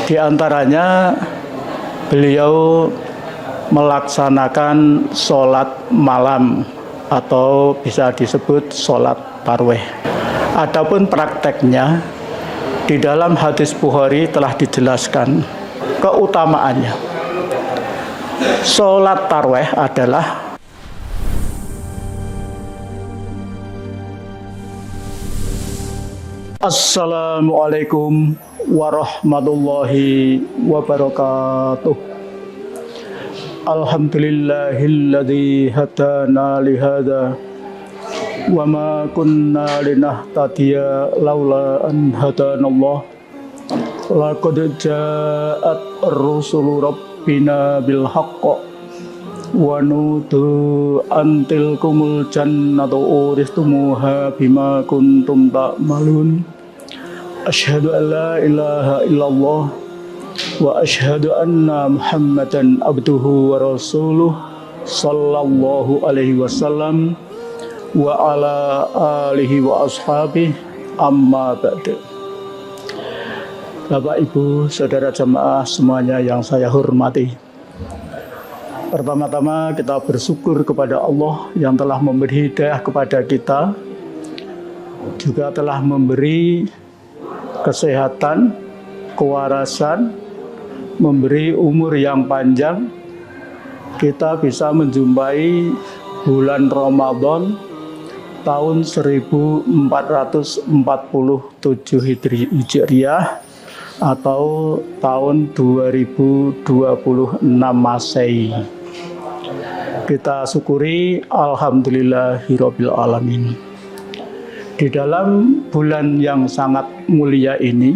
Di antaranya beliau melaksanakan sholat malam atau bisa disebut sholat tarawih. Adapun prakteknya di dalam hadis Bukhari telah dijelaskan keutamaannya. Sholat tarawih adalah Assalamualaikum warahmatullahi wabarakatuh. Alhamdulillahilladzi hadana lihada wa ma kunna linahtadiya laula an hadanallah. Laqad ja'at rusulu rabbina bil haqq wa nudu antilkumul jannatu uristumuha bima kuntum ta'malun. Asyhadu an la ilaha illallah wa asyhadu anna Muhammadan abduhu wa rasuluh sallallahu alaihi wasallam wa ala alihi wa ashabihi amma ba'du. Bapak, Ibu, saudara jamaah semuanya yang saya hormati. Pertama-tama kita bersyukur kepada Allah yang telah memberi hidayah kepada kita, juga telah memberi kesehatan, kewarasan, memberi umur yang panjang. Kita bisa menjumpai bulan Ramadan tahun 1447 Hijriah atau tahun 2026 Masehi. Kita syukuri alhamdulillahirabbil alamin. Di dalam bulan yang sangat mulia ini,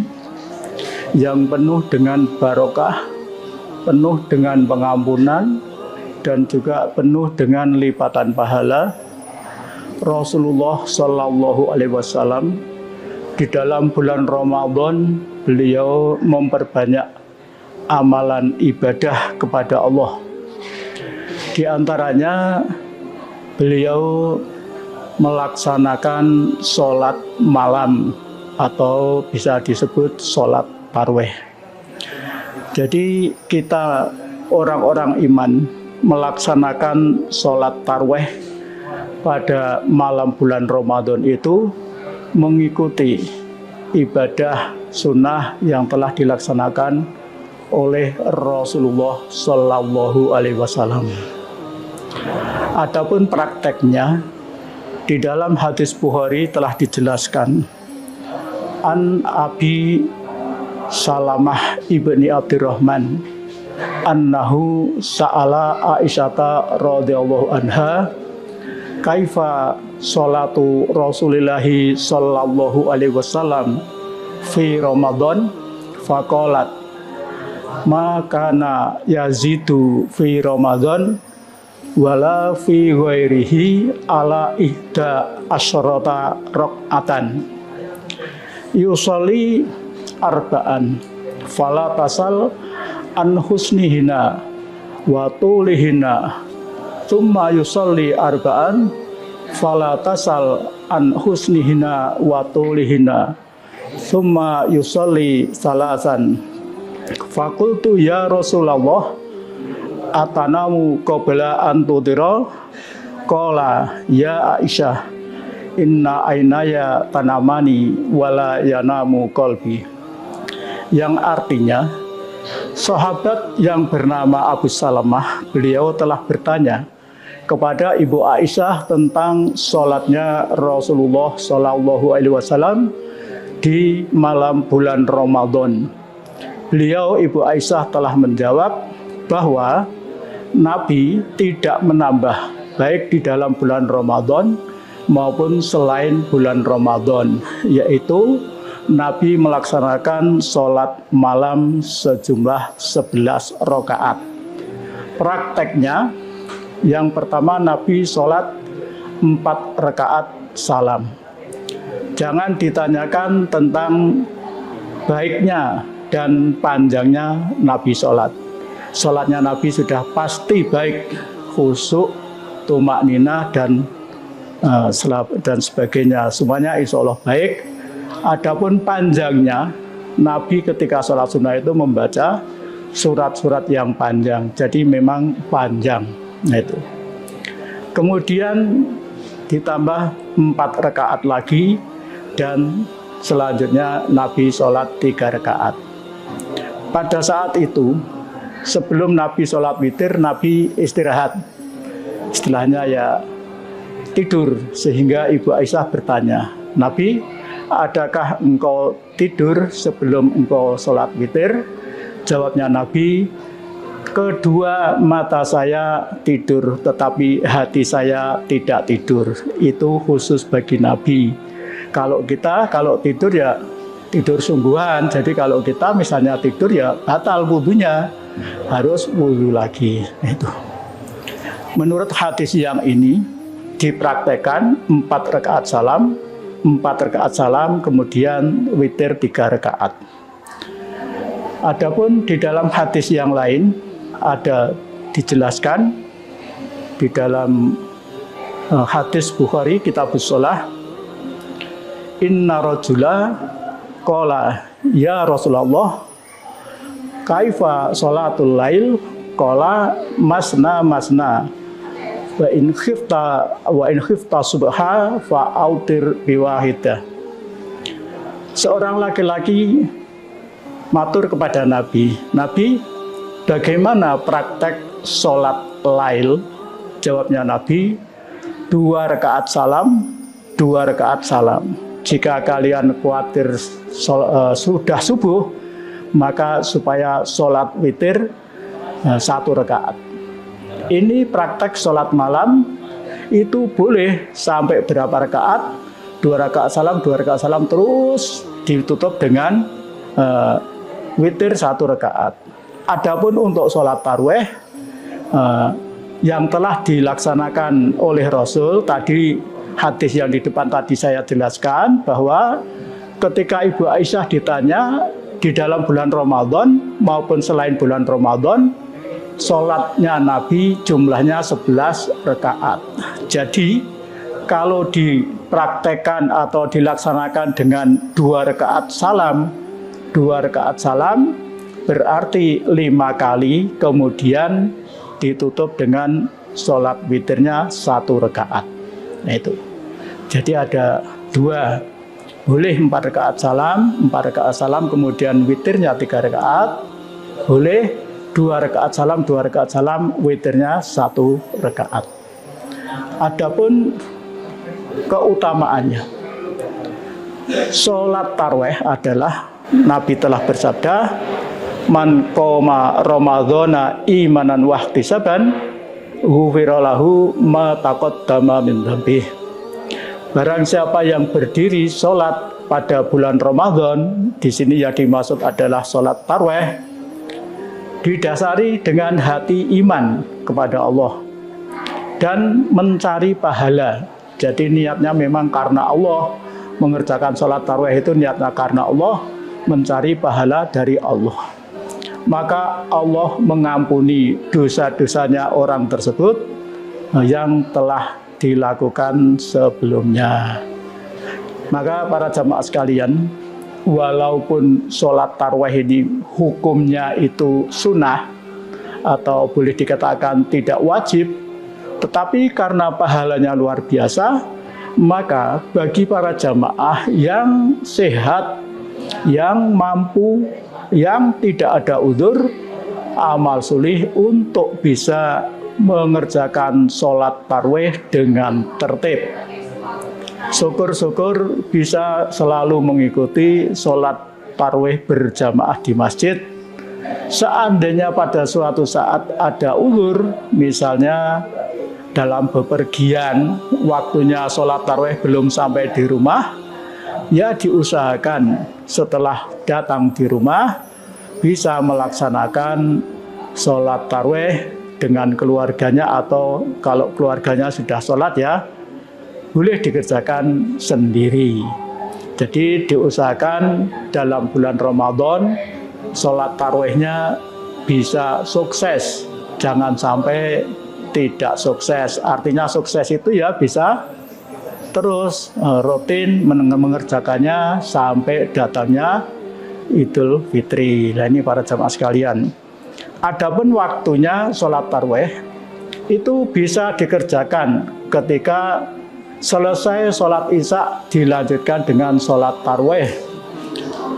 yang penuh dengan barokah, penuh dengan pengampunan, dan juga penuh dengan lipatan pahala, Rasulullah Shallallahu Alaihi Wasallam di dalam bulan Ramadan beliau memperbanyak amalan ibadah kepada Allah. Di antaranya beliau melaksanakan sholat malam atau bisa disebut sholat tarawih. Jadi kita orang-orang iman melaksanakan sholat tarawih pada malam bulan Ramadan itu mengikuti ibadah sunnah yang telah dilaksanakan oleh Rasulullah Shallallahu Alaihi Wasallam. Adapun prakteknya di dalam hadis Bukhari telah dijelaskan an Abi Salamah ibni Abdurrahman annahu sa'ala Aisyata radhiyallahu anha kaifa sholatu Rasulillahi sallallahu alaihi wasallam fi Ramadan faqalat ma kana yazidu fi Ramadan wala fi ghairihi ala ihda asyrata raq'atan yusolli arba'an fala tasal an husnihina wa tulihina thumma yusolli arba'an fala tasal an husnihina wa tulihina thumma yusolli salasan. Fakultu ya Rasulullah atanamu qabla an tudira qala ya Aisyah inna ainaya tanamani wala yanamu qalbi, yang artinya sahabat yang bernama Abu Salamah beliau telah bertanya kepada Ibu Aisyah tentang sholatnya Rasulullah Shallallahu Alaihi Wasallam di malam bulan Ramadan. Beliau, Ibu Aisyah, telah menjawab bahwa Nabi tidak menambah baik di dalam bulan Ramadan maupun selain bulan Ramadan, yaitu Nabi melaksanakan sholat malam sejumlah 11 rakaat. Prakteknya, yang pertama Nabi sholat 4 rakaat salam. Jangan ditanyakan tentang baiknya dan panjangnya Nabi sholat. Sholatnya Nabi sudah pasti baik, khusyuk, tumakninah dan sebagainya. Semuanya insya Allah baik. Adapun panjangnya Nabi ketika sholat sunnah itu membaca surat-surat yang panjang, jadi memang panjang. Nah, itu. Kemudian ditambah 4 rakaat lagi, dan selanjutnya Nabi sholat 3 rakaat. Pada saat itu, sebelum Nabi sholat witir, Nabi istirahat. Istilahnya ya tidur, sehingga Ibu Aisyah bertanya, Nabi, adakah engkau tidur sebelum engkau sholat witir? Jawabnya Nabi, kedua mata saya tidur, tetapi hati saya tidak tidur. Itu khusus bagi Nabi. Kalau tidur ya tidur sungguhan. Jadi kalau kita misalnya tidur ya batal wudunya, harus wudu lagi. Itu. Menurut hadis yang ini dipraktekkan 4 rakaat salam, kemudian witir 3 rakaat. Adapun di dalam hadis yang lain ada dijelaskan di dalam hadis Bukhari Kitabus Shalah, inna rajula qala ya Rasulullah kaifa sholatul lail, qala masna wa in khifta subha fa autir biwahidah. Seorang laki-laki matur kepada Nabi, bagaimana praktek sholat lail? Jawabnya Nabi, 2 rakaat salam. Jika kalian khawatir sudah subuh, maka supaya sholat witir 1 rakaat. Ini praktek sholat malam itu boleh sampai berapa rakaat? 2 rakaat salam, terus ditutup dengan witir 1 rakaat. Adapun untuk sholat tarawih yang telah dilaksanakan oleh Rasul, tadi hadis yang di depan tadi saya jelaskan bahwa ketika Ibu Aisyah ditanya di dalam bulan Ramadan maupun selain bulan Ramadan, sholatnya Nabi jumlahnya 11 rakaat. Jadi kalau dipraktekkan atau dilaksanakan dengan 2 rakaat salam berarti 5 kali, kemudian ditutup dengan sholat witirnya 1 rakaat. Nah itu. Jadi ada 2, boleh 4 rakaat salam, kemudian witirnya 3 rakaat, boleh 2 rakaat salam, witirnya 1 rakaat. Adapun keutamaannya, sholat tarawih adalah Nabi telah bersabda, man qoma ramadhana imanan wahtisaban ghufira lahu ma taqaddama min dzambih. Barang siapa yang berdiri sholat pada bulan Ramadan, di sini yang dimaksud adalah sholat tarawih, didasari dengan hati iman kepada Allah dan mencari pahala. Jadi niatnya memang karena Allah, mengerjakan sholat tarawih itu niatnya karena Allah, mencari pahala dari Allah. Maka Allah mengampuni dosa-dosanya orang tersebut yang telah dilakukan sebelumnya. Maka para jamaah sekalian, walaupun sholat tarawih ini hukumnya itu sunnah atau boleh dikatakan tidak wajib, tetapi karena pahalanya luar biasa, maka bagi para jamaah yang sehat, yang mampu, yang tidak ada udzur, amal sulih untuk bisa mengerjakan sholat tarawih dengan tertib. Syukur-syukur bisa selalu mengikuti sholat tarawih berjamaah di masjid. Seandainya pada suatu saat ada uzur, misalnya dalam bepergian, waktunya sholat tarawih belum sampai di rumah, ya diusahakan setelah datang di rumah bisa melaksanakan sholat tarawih dengan keluarganya, atau kalau keluarganya sudah sholat ya boleh dikerjakan sendiri. Jadi diusahakan dalam bulan Ramadan sholat tarawihnya bisa sukses, jangan sampai tidak sukses. Artinya sukses itu ya bisa terus rutin mengerjakannya sampai datangnya Idul Fitri. Nah ini para jamaah sekalian. Adapun waktunya sholat tarawih itu bisa dikerjakan ketika selesai sholat isya dilanjutkan dengan sholat tarawih,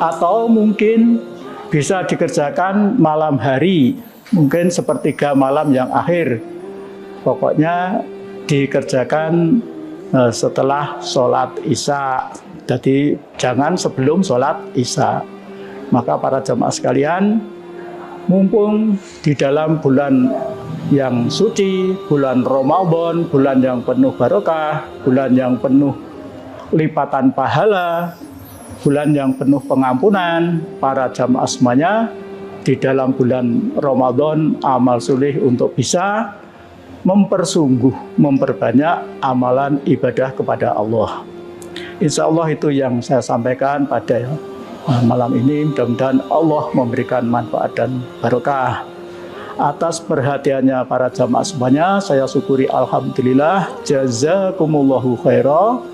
atau mungkin bisa dikerjakan malam hari, mungkin sepertiga malam yang akhir. Pokoknya dikerjakan setelah sholat isya. Jadi jangan sebelum sholat isya. Maka para jamaah sekalian, mumpung di dalam bulan yang suci, bulan Ramadan, bulan yang penuh barokah, bulan yang penuh lipatan pahala, bulan yang penuh pengampunan, para jamaah semuanya di dalam bulan Ramadan amal sulih untuk bisa mempersungguh, memperbanyak amalan ibadah kepada Allah. Insya Allah itu yang saya sampaikan pada malam ini. Mudah-mudahan Allah memberikan manfaat dan barokah. Atas perhatiannya para jamaah semuanya, saya syukuri alhamdulillah, jazakumullahu khairan.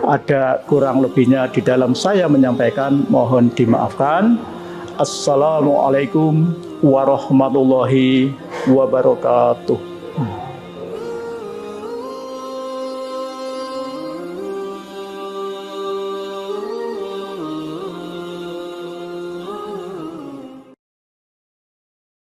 Ada kurang lebihnya di dalam saya menyampaikan, mohon dimaafkan. Assalamualaikum warahmatullahi wabarakatuh.